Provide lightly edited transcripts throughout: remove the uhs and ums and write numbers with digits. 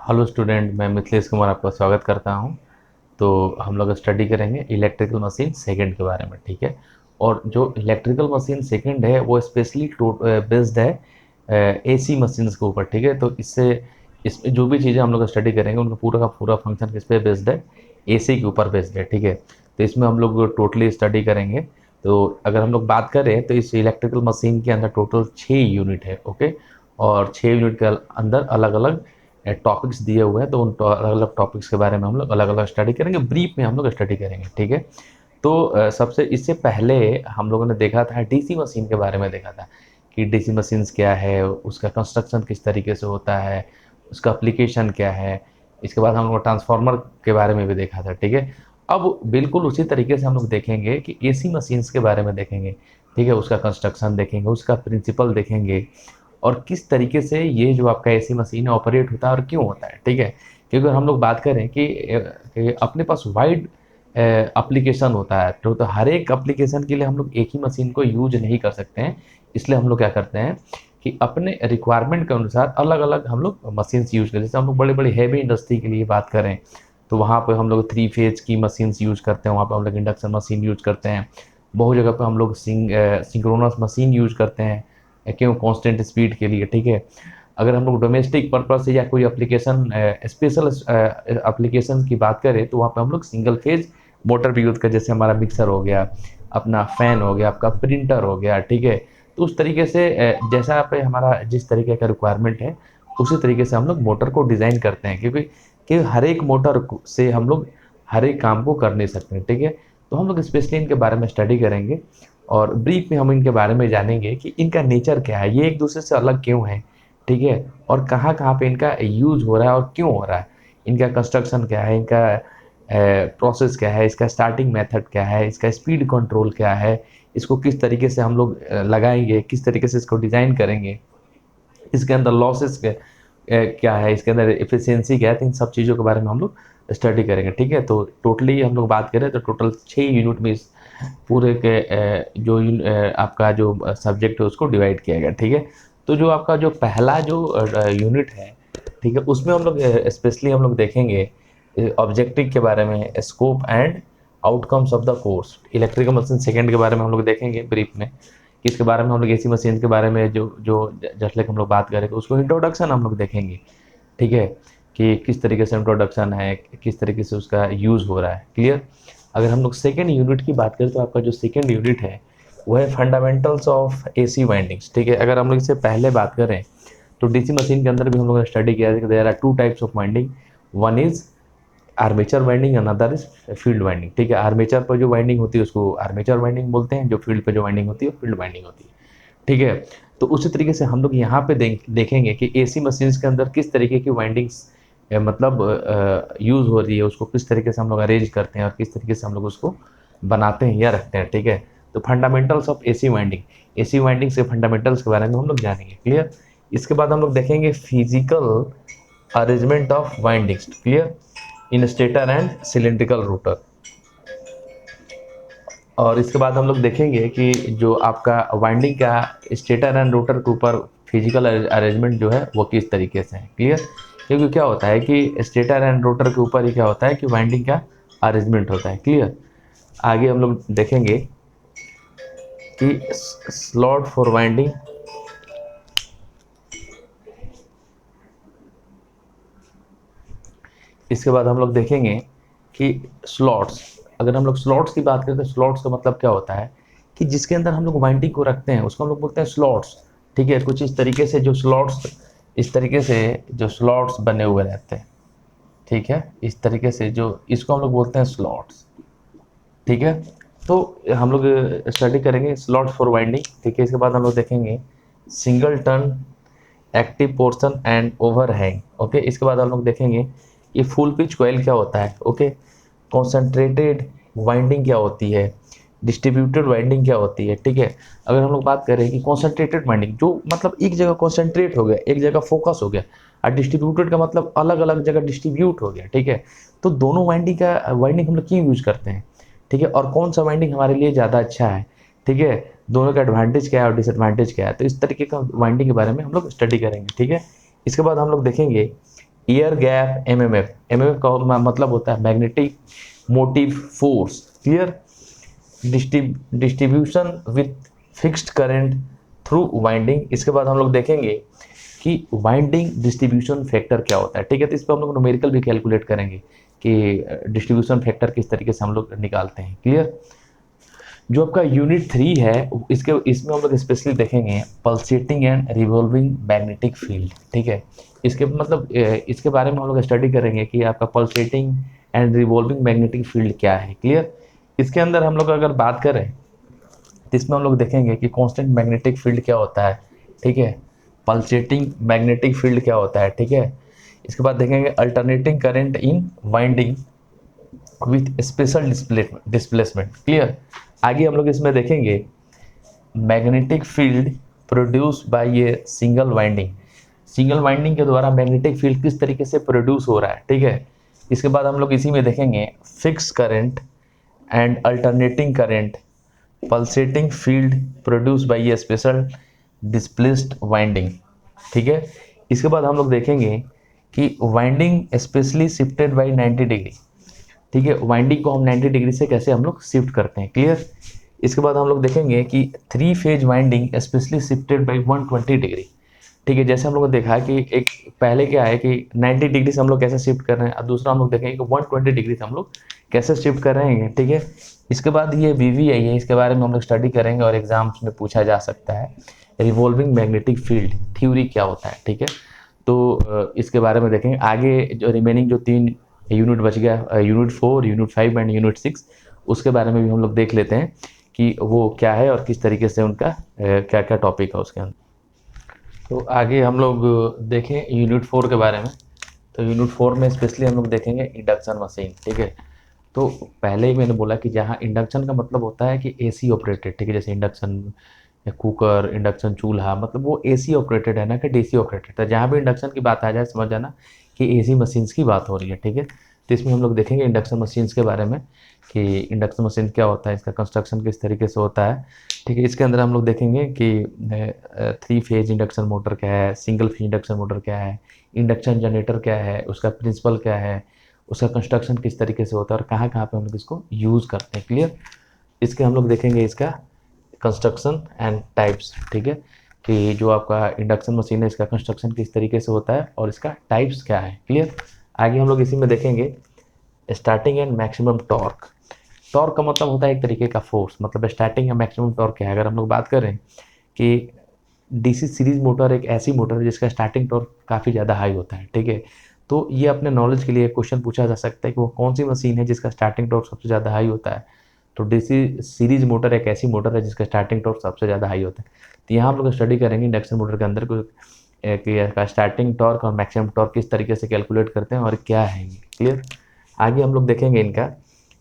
Hello student, मैं मिथिलेश कुमार आपका स्वागत करता हूं। तो हम लोग स्टडी करेंगे इलेक्ट्रिकल मशीन सेकंड के बारे में, ठीक है। और जो इलेक्ट्रिकल मशीन सेकंड है वो स्पेशली बेस्ड है एसी मशीन्स के ऊपर, ठीक है। तो इसमें जो भी चीज़ें हम लोग स्टडी करेंगे उनका पूरा का पूरा फंक्शन किस पे बेस्ड है, एसी के ऊपर बेस्ड है, ठीक है। तो इसमें हम लोग टोटली स्टडी करेंगे। तो अगर हम लोग बात करें तो इस इलेक्ट्रिकल मशीन के अंदर टोटल 6 यूनिट है, ओके। और 6 यूनिट के अंदर अलग अलग टॉपिक्स दिए हुए हैं, तो उन अलग अलग टॉपिक्स के बारे में हम लोग अलग अलग स्टडी करेंगे, ब्रीफ में हम लोग स्टडी करेंगे, ठीक है। तो सबसे इससे पहले हम लोगों ने देखा था डीसी मशीन के बारे में, देखा था कि डीसी मशीन्स क्या है, उसका कंस्ट्रक्शन किस तरीके से होता है, उसका एप्लीकेशन क्या है। इसके बाद हम लोग ट्रांसफार्मर के बारे में भी देखा था, ठीक है। अब बिल्कुल उसी तरीके से हम लोग देखेंगे कि एसी मशीन्स के बारे में देखेंगे, ठीक है। उसका कंस्ट्रक्शन देखेंगे, उसका प्रिंसिपल देखेंगे, और किस तरीके से ये जो आपका एसी मशीन ऑपरेट होता है और क्यों होता है, ठीक है। क्योंकि हम लोग बात करें कि अपने पास वाइड एप्लीकेशन होता है, तो हर एक एप्लीकेशन के लिए हम लोग एक ही मशीन को यूज नहीं कर सकते हैं। इसलिए हम लोग क्या करते हैं कि अपने रिक्वायरमेंट के अनुसार अलग अलग हम लोग मशीन्स यूज करें। जैसे हम लोग बड़े बड़े हैवी इंडस्ट्री के लिए बात करें तो वहाँ पर हम लोग 3 फेज की मशीन्स यूज करते हैं, वहाँ पर हम लोग इंडक्शन मशीन यूज करते हैं। बहुत जगह पर हम लोग सिंक्रोनस मशीन यूज करते हैं, क्यों, कांस्टेंट स्पीड के लिए, ठीक है। अगर हम लोग डोमेस्टिक पर्पज से या कोई एप्लीकेशन स्पेशल एप्लीकेशन की बात करें तो वहाँ पे हम लोग सिंगल फेज मोटर भी यूज़ कर, जैसे हमारा मिक्सर हो गया, अपना फैन हो गया, आपका प्रिंटर हो गया, ठीक है। तो उस तरीके से जैसा पे हमारा जिस तरीके का रिक्वायरमेंट है उसी तरीके से हम लोग मोटर को डिज़ाइन करते हैं, क्योंकि हर एक मोटर से हम लोग हर एक काम को कर नहीं सकते हैं, ठीक है। तो हम लोग स्पेशली इनके बारे में स्टडी करेंगे और ब्रीफ में हम इनके बारे में जानेंगे कि इनका नेचर क्या है, ये एक दूसरे से अलग क्यों है, ठीक है। और कहाँ कहाँ पे इनका यूज हो रहा है और क्यों हो रहा है, इनका कंस्ट्रक्शन क्या है, इनका प्रोसेस क्या है, इसका स्टार्टिंग मेथड क्या है, इसका स्पीड कंट्रोल क्या है, इसको किस तरीके से हम लोग लगाएंगे, किस तरीके से इसको डिज़ाइन करेंगे, इसके अंदर लॉसेस क्या है, इसके अंदर एफिशिएंसी क्या है। तो इन सब चीज़ों के बारे में हम लोग स्टडी करेंगे, ठीक है। तो टोटली हम लोग बात करें तो टोटल 6 यूनिट में इस पूरे के आपका जो सब्जेक्ट है उसको डिवाइड किया गया, ठीक है। तो जो आपका जो पहला जो यूनिट है, ठीक है, उसमें हम लोग स्पेशली हम लोग देखेंगे ऑब्जेक्टिव के बारे में, scope and outcomes of the course. Electrical machine second के बारे में हम लोग देखेंगे ब्रीफ में, कि इसके बारे में हम लोग एसी मशीन के बारे में जो जो जस्ट लाइक हम लोग बात करें तो उसको इंट्रोडक्शन हम लोग देखेंगे, ठीक है, कि किस तरीके से इंट्रोडक्शन है, किस तरीके से उसका यूज़ हो रहा है, क्लियर। अगर हम लोग सेकेंड यूनिट की बात करें तो आपका जो सेकेंड यूनिट है वो है फंडामेंटल्स ऑफ एसी वाइंडिंग्स, ठीक है। अगर हम लोग इससे पहले बात करें तो डीसी मशीन के अंदर भी हम लोग ने स्टडी किया है कि there are 2 types of winding. One is armature winding, another is field winding, ठीक है। आर्मेचर पर जो वाइंडिंग होती है उसको आर्मेचर वाइंडिंग बोलते हैं, जो फील्ड पर जो वाइंडिंग होती है फील्ड वाइंडिंग होती है, ठीक है। तो उसी तरीके से हम लोग यहाँ पे देखेंगे कि एसी मशीन्स के अंदर किस तरीके की वाइंडिंग्स मतलब यूज़ हो रही है, उसको किस तरीके से हम लोग अरेंज करते हैं और किस तरीके से हम लोग उसको बनाते हैं या रखते हैं, ठीक है। तो fundamentals of AC winding, AC windings के फंडामेंटल्स के बारे में हम लोग जानेंगे, क्लियर। इसके बाद हम लोग देखेंगे physical arrangement of windings, clear, in stator and cylindrical rotor. और इसके बाद हम लोग देखेंगे कि जो आपका वाइंडिंग का स्टेटर एंड रोटर के ऊपर फिजिकल अरेंजमेंट जो है वो किस तरीके से है, क्लियर। क्योंकि क्या होता है कि स्टेटर एंड रोटर के ऊपर ही क्या होता है कि वाइंडिंग का अरेंजमेंट होता है, क्लियर। आगे हम लोग देखेंगे कि स्लॉट फॉर वाइंडिंग, इसके बाद हम लोग देखेंगे कि स्लॉट्स, अगर हम लोग स्लॉट्स की बात करें तो स्लॉट्स का मतलब क्या होता है कि जिसके अंदर हम लोग वाइंडिंग को रखते हैं उसको हम लोग बोलते हैं स्लॉट्स, ठीक है। कुछ इस तरीके से जो स्लॉट्स, इस तरीके से जो स्लॉट्स बने हुए रहते हैं, ठीक है, इस तरीके से जो इसको हम लोग बोलते हैं स्लॉट्स, ठीक है। तो हम लोग स्टडी करेंगे स्लॉट्स फॉर वाइंडिंग, ठीक है। इसके बाद हम लोग देखेंगे single turn active portion and overhang, okay. इसके बाद हम लोग देखेंगे कि फुल पिच कॉइल क्या होता है, ओके। कॉन्सेंट्रेटेड वाइंडिंग क्या होती है, डिस्ट्रीब्यूटेड वाइंडिंग क्या होती है, ठीक है। अगर हम लोग बात करें कि कॉन्सेंट्रेटेड वाइंडिंग जो मतलब एक जगह कॉन्सेंट्रेट हो गया, एक जगह फोकस हो गया, और डिस्ट्रीब्यूटेड का मतलब अलग अलग जगह डिस्ट्रीब्यूट हो गया, ठीक है। तो दोनों वाइंडिंग हम लोग क्यों यूज करते हैं, ठीक है, और कौन सा वाइंडिंग हमारे लिए ज़्यादा अच्छा है, ठीक है, दोनों का एडवांटेज क्या है और डिसएडवांटेज क्या है। तो इस तरीके का वाइंडिंग के बारे में हम लोग स्टडी करेंगे, ठीक है। इसके बाद हम लोग देखेंगे एयर गैप एमएमएफ, एमएमएफ का मतलब होता है magnetic motive force, clear. Distribution with fixed current through winding. इसके बाद हम लोग देखेंगे कि वाइंडिंग डिस्ट्रीब्यूशन फैक्टर क्या होता है, ठीक है। तो इस पर हम लोग न्यूमेरिकल भी कैलकुलेट करेंगे कि डिस्ट्रीब्यूशन फैक्टर किस तरीके से हम लोग निकालते हैं, क्लियर। जो आपका यूनिट 3 है इसमें हम लोग स्पेशली देखेंगे pulsating and revolving magnetic field, ठीक है। इसके मतलब इसके बारे में हम लोग स्टडी करेंगे कि आपका pulsating and revolving magnetic field क्या है, क्लियर। इसके अंदर हम लोग अगर बात करें तो इसमें हम लोग देखेंगे कि कांस्टेंट मैग्नेटिक फील्ड क्या होता है, ठीक है। पल्सेटिंग मैग्नेटिक फील्ड क्या होता है, ठीक है। इसके बाद देखेंगे alternating current in winding with special displacement, clear. आगे हम लोग इसमें देखेंगे magnetic field produce by a single winding, single winding के द्वारा मैग्नेटिक फील्ड किस तरीके से प्रोड्यूस हो रहा है, ठीक है। इसके बाद हम लोग इसी में देखेंगे fix current and alternating current pulsating field produce by a spatial displaced winding, ठीक है। इसके बाद हम लोग देखेंगे कि winding spatially shifted by 90 degree, ठीक है। वाइंडिंग को हम 90 डिग्री से कैसे हम लोग शिफ्ट करते हैं, क्लियर। इसके बाद हम लोग देखेंगे कि 3 phase winding spatially shifted by 120 degree, ठीक है। जैसे हम लोग ने देखा है कि एक पहले क्या है कि 90 डिग्री से हम लोग कैसे शिफ्ट कर रहे हैं, और दूसरा हम लोग देखेंगे कि 120 डिग्री से हम लोग कैसे शिफ्ट कर रहे हैं, ठीक है। इसके बाद ये VVI है, इसके बारे में हम लोग स्टडी करेंगे और एग्जाम्स में पूछा जा सकता है। रिवॉल्विंग मैग्नेटिक फील्ड थ्योरी क्या होता है, ठीक है। तो इसके बारे में देखेंगे आगे। जो रिमेनिंग जो 3 यूनिट बच गया, यूनिट 4, यूनिट 5 एंड यूनिट 6, उसके बारे में भी हम लोग देख लेते हैं कि वो क्या है और किस तरीके से उनका क्या क्या टॉपिक है उसके अंदर। तो आगे हम लोग देखें यूनिट 4 के बारे में। तो यूनिट 4 में स्पेशली हम लोग देखेंगे इंडक्शन मशीन, ठीक है। तो पहले ही मैंने बोला कि जहाँ इंडक्शन का मतलब होता है कि AC ऑपरेटेड, ठीक है। जैसे इंडक्शन कुकर, इंडक्शन चूल्हा, मतलब वो AC ऑपरेटेड है ना कि DC ऑपरेटेड। तो जहाँ भी इंडक्शन की बात आ जाए समझ जाना कि AC मशीन्स की बात हो रही है, ठीक है। तो इसमें हम लोग देखेंगे इंडक्शन मशीन्स के बारे में कि इंडक्शन मशीन क्या होता है, इसका कंस्ट्रक्शन किस तरीके से होता है, ठीक है। इसके अंदर हम लोग देखेंगे कि 3 फेज इंडक्शन मोटर क्या है, सिंगल फेज इंडक्शन मोटर क्या है, इंडक्शन जनरेटर क्या है, उसका प्रिंसिपल क्या है, उसका कंस्ट्रक्शन किस तरीके से होता है और कहाँ कहाँ पे हम लोग इसको यूज़ करते हैं, क्लियर। इसके हम लोग देखेंगे इसका कंस्ट्रक्शन एंड टाइप्स, ठीक है, कि जो आपका इंडक्शन मशीन है इसका कंस्ट्रक्शन किस तरीके से होता है और इसका टाइप्स क्या है, क्लियर। आगे हम लोग इसी में देखेंगे starting and maximum torque. Torque का मतलब होता है एक तरीके का फोर्स, मतलब स्टार्टिंग या मैक्सिमम टॉर्क क्या है। अगर हम लोग बात करें कि DC सीरीज मोटर एक ऐसी मोटर है जिसका स्टार्टिंग टॉर्क काफ़ी ज़्यादा हाई होता है, ठीक है। तो ये अपने नॉलेज के लिए क्वेश्चन पूछा जा सकता है कि वो कौन सी मशीन है जिसका स्टार्टिंग टॉर्क सबसे ज़्यादा हाई होता है। तो DC सीरीज मोटर एक ऐसी मोटर है जिसका स्टार्टिंग टॉर्क सबसे ज़्यादा हाई होता है। तो यहाँ हम लोग स्टडी करेंगे इंडक्शन मोटर के अंदर कि स्टार्टिंग टॉर्क और मैक्सिमम टॉर्क किस तरीके से कैलकुलेट करते हैं और क्या है ये, क्लियर। आगे हम लोग देखेंगे इनका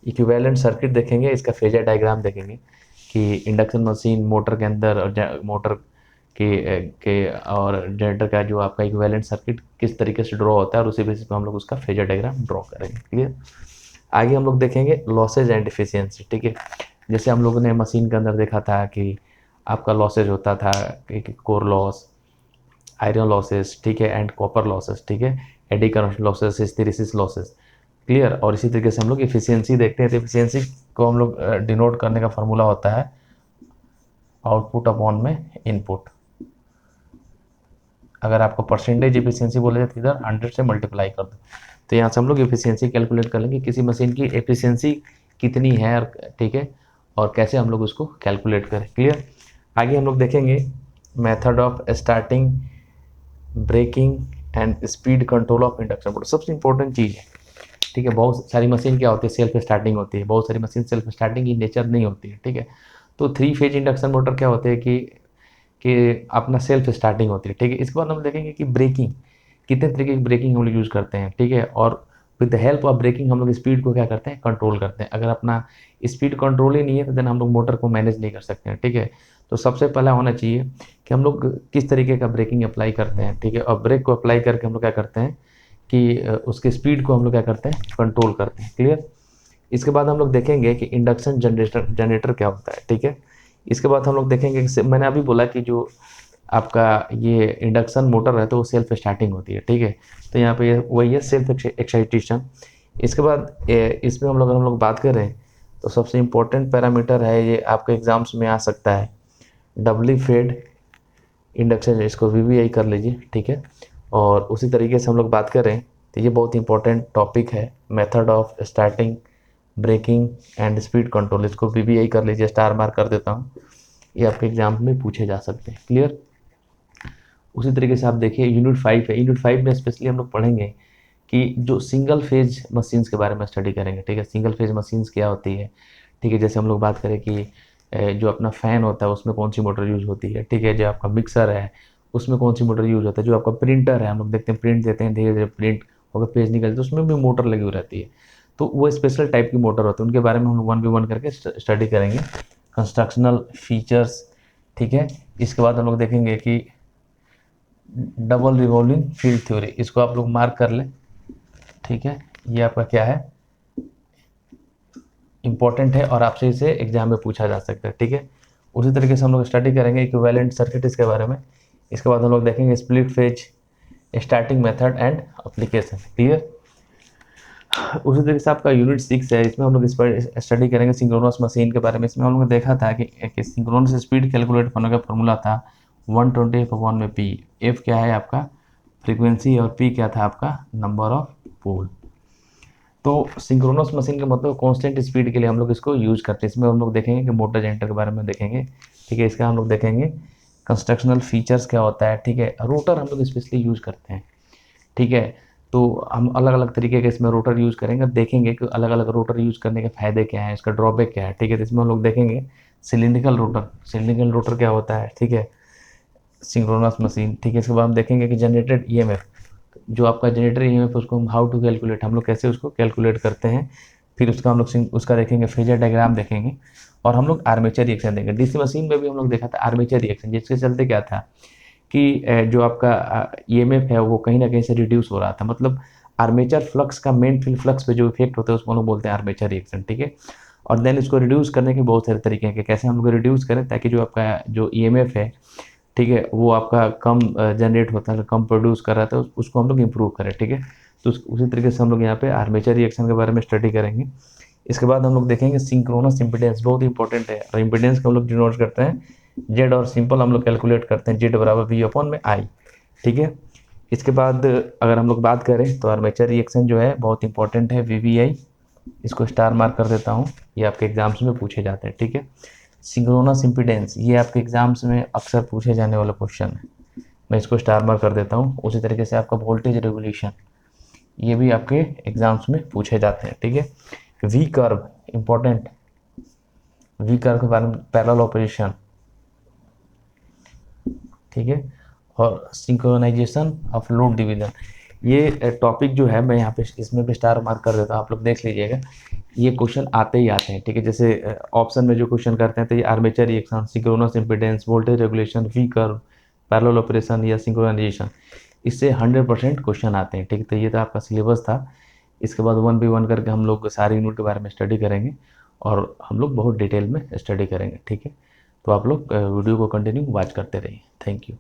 इक्विवेलेंट सर्किट देखेंगे, इसका फेजर डायग्राम देखेंगे कि इंडक्शन मशीन मोटर के अंदर और मोटर के और जनरेटर का जो आपका इक्विवेलेंट सर्किट किस तरीके से ड्रॉ होता है और उसी बेसिस पे हम लोग उसका फेजर डायग्राम ड्रॉ करेंगे, क्लियर। आगे हम लोग देखेंगे लॉसेज एंड एफिशिएंसी, ठीक है। जैसे हम लोगों ने मशीन के अंदर देखा था कि आपका लॉसेज होता था कि कोर लॉस, आयरन लॉसेस, ठीक है, एंड कॉपर लॉसेस, ठीक है, eddy current losses, hysteresis losses, clear. और इसी तरीके से हम लोग एफिशिएंसी देखते हैं। तो एफिशिएंसी को हम लोग डिनोट करने का फार्मूला होता है आउटपुट अपॉन में इनपुट। अगर आपको परसेंटेज एफिशिएंसी बोले जाए तो इधर 100 से मल्टीप्लाई कर दो। तो यहाँ से हम लोग एफिशिएंसी कैलकुलेट कर लेंगे किसी मशीन की एफिशिएंसी कितनी है, और ठीक है, और कैसे हम लोग उसको कैलकुलेट करें, क्लियर। आगे हम लोग देखेंगे method of starting, braking and speed control of induction motor. सबसे इंपॉर्टेंट चीज़ है, ठीक है। बहुत सारी मशीन क्या होती है सेल्फ स्टार्टिंग होती है, बहुत सारी मशीन सेल्फ स्टार्टिंग की नेचर नहीं होती है, ठीक है। तो 3 फेज इंडक्शन मोटर क्या होते हैं कि अपना सेल्फ स्टार्टिंग होती है, ठीक है। इसके बाद हम देखेंगे कि ब्रेकिंग कितने तरीके की ब्रेकिंग हम लोग यूज़ करते हैं, ठीक है। और with the help of braking हम लोग स्पीड को क्या करते हैं, कंट्रोल करते हैं। अगर अपना स्पीड कंट्रोल ही नहीं है तो देन हम लोग मोटर को मैनेज नहीं कर सकते हैं, ठीक है। तो सबसे पहला होना चाहिए कि हम लोग किस तरीके का ब्रेकिंग अप्लाई करते हैं, ठीक है। और ब्रेक को अप्लाई करके हम लोग क्या करते हैं कि उसके स्पीड को हम लोग क्या करते हैं, कंट्रोल करते हैं, क्लियर। इसके बाद हम लोग देखेंगे कि इंडक्शन जनरेटर क्या होता है, ठीक है। इसके बाद हम लोग देखेंगे कि मैंने अभी बोला कि जो आपका ये इंडक्शन मोटर है तो वो सेल्फ स्टार्टिंग होती है, ठीक है। तो यहाँ पे वही है सेल्फ एक्साइटेशन। इसके बाद इसमें हम लोग बात करें तो सबसे इम्पोर्टेंट पैरामीटर है, ये आपके एग्जाम्स में आ सकता है, डबली फेड इंडक्शन, इसको वीवीआई कर लीजिए, ठीक है। और उसी तरीके से हम लोग बात करें तो ये बहुत इंपॉर्टेंट टॉपिक है, method of starting braking and speed control, इसको वीवीआई कर लीजिए, स्टार मार्क कर देता हूँ, ये आपके एग्जाम में पूछे जा सकते हैं। क्लियर। उसी तरीके से आप देखिए यूनिट 5 है, यूनिट 5 में स्पेशली हम लोग पढ़ेंगे कि जो सिंगल फेज मशीन्स के बारे में स्टडी करेंगे, ठीक है। सिंगल फेज मशीन्स क्या होती है, ठीक है। जैसे हम लोग बात करें कि जो अपना फ़ैन होता है उसमें कौन सी मोटर यूज होती है, ठीक है। जो आपका मिक्सर है उसमें कौन सी मोटर यूज होता है, जो आपका प्रिंटर है, हम लोग देखते हैं प्रिंट देते हैं, धीरे धीरे प्रिंट होकर पेज निकलते, तो उसमें भी मोटर लगी हुई रहती है, तो वो स्पेशल टाइप की मोटर होती है, उनके बारे में हम लोग 1 by 1 करके स्टडी करेंगे। कंस्ट्रक्शनल फीचर्स, ठीक है। इसके बाद हम लोग देखेंगे कि डबल रिवॉल्विंग फील्ड थ्योरी, इसको आप लोग मार्क कर लें, ठीक है। ये आपका क्या है, इंपॉर्टेंट है और आपसे इसे एग्जाम में पूछा जा सकता है, ठीक है। उसी तरीके से हम लोग स्टडी करेंगे इक्विवेलेंट सर्किट इसके बारे में। इसके बाद हम लोग देखेंगे split phase starting method and application, clear. उसी तरीके से आपका यूनिट 6 है, इसमें हम लोग स्टडी करेंगे सिंक्रोनस मशीन के बारे में। इसमें हम लोग देखा था कि सिंक्रोनस स्पीड कैलकुलेट करने का फॉर्मूला था 120/1 में पी। एफ क्या है आपका फ्रीक्वेंसी और पी क्या था आपका नंबर ऑफ पोल। तो सिंक्रोनस मशीन का मतलब कांस्टेंट स्पीड के लिए हम लोग इसको यूज करते हैं। इसमें हम लोग देखेंगे कि मोटर जनरेटर के बारे में देखेंगे, ठीक है। इसका हम लोग देखेंगे कंस्ट्रक्शनल फीचर्स क्या होता है, ठीक है। रोटर हम लोग स्पेशली यूज करते हैं, ठीक है। तो हम अलग अलग तरीके के इसमें रोटर यूज़ करेंगे, देखेंगे कि अलग अलग रोटर यूज़ करने के फ़ायदे क्या हैं, इसका ड्रॉबैक क्या है, ठीक है। तो इसमें हम लोग देखेंगे सिलिंड्रिकल रोटर, सिलिंड्रिकल रोटर क्या होता है, ठीक है, सिंक्रोनस मशीन, ठीक है। इसके बाद हम देखेंगे कि जनरेटेड ईएमएफ, जो आपका जनरेटर ईएमएफ उसको हम हाउ टू कैलकुलेट, हम लोग कैसे उसको कैलकुलेट करते हैं। फिर उसका हम लोग उसका देखेंगे फेजर डायग्राम देखेंगे, और हम लोग आर्मेचर रिएक्शन देखेंगे। डीसी मशीन में भी हम लोग देखा था आर्मेचर रिएक्शन, जिसके चलते क्या था कि जो आपका ईएमएफ है वो कहीं ना कहीं से रिड्यूस हो रहा था, मतलब आर्मेचर फ्लक्स का मेन फील्ड फ्लक्स पे जो इफेक्ट होता है उसको हम लोग बोलते हैं आर्मेचर रिएक्शन, ठीक है। और देन इसको रिड्यूस करने के बहुत सारे तरीके हैं कि कैसे हम लोग रिड्यूस करें ताकि जो आपका जो ईएमएफ है, ठीक है, वो आपका कम जनरेट होता है, कम प्रोड्यूस कर रहा था, उसको हम लोग इम्प्रूव करें, ठीक है। तो उसी तरीके से हम लोग यहाँ पे आर्मेचर रिएक्शन के बारे में स्टडी करेंगे। इसके बाद हम लोग देखेंगे सिंक्रोनस इम्पिडेंस, बहुत इंपॉर्टेंट है। और इम्पिडेंस को हम लोग डिनोट करते हैं जेड, और सिंपल हम लोग कैलकुलेट करते हैं जेड बराबर वी अपॉन में आई, ठीक है। इसके बाद अगर हम लोग बात करें तो आर्मेचर रिएक्शन जो है बहुत इंपॉर्टेंट है, वीवीआई, इसको स्टार मार्क कर देता हूँ, ये आपके एग्जाम्स में पूछे जाते हैं, ठीक है। सिंक्रोनस इम्पिडेंस, ये आपके एग्जाम्स में अक्सर पूछे जाने वाला क्वेश्चन है, मैं इसको स्टार मार्क कर देता हूँ। उसी तरीके से आपका वोल्टेज रेगुलेशन, ये भी आपके एग्जाम्स में पूछे जाते हैं, ठीक है। V curve important, V curve के बारे में पैरेलल ऑपरेशन, ठीक है। और सिंक्रोनाइजेशन ऑफ लोड डिवीजन, ये टॉपिक जो है मैं यहाँ पे इसमें भी स्टार मार्क कर देता हूँ, आप लोग देख लीजिएगा, ये क्वेश्चन आते ही आते हैं, ठीक है। जैसे ऑप्शन में जो क्वेश्चन करते हैं तो ये armature reaction, synchronous impedance, voltage regulation, V curve, parallel operation या सिंक्रोनाइजेशन, इससे 100% क्वेश्चन आते हैं, ठीक है। तो ये तो आपका सिलेबस था। इसके बाद 1 by 1 करके हम लोग सारे यूनिट के बारे में स्टडी करेंगे और हम लोग बहुत डिटेल में स्टडी करेंगे, ठीक है। तो आप लोग वीडियो को कंटिन्यू वॉच करते रहिए। Thank you.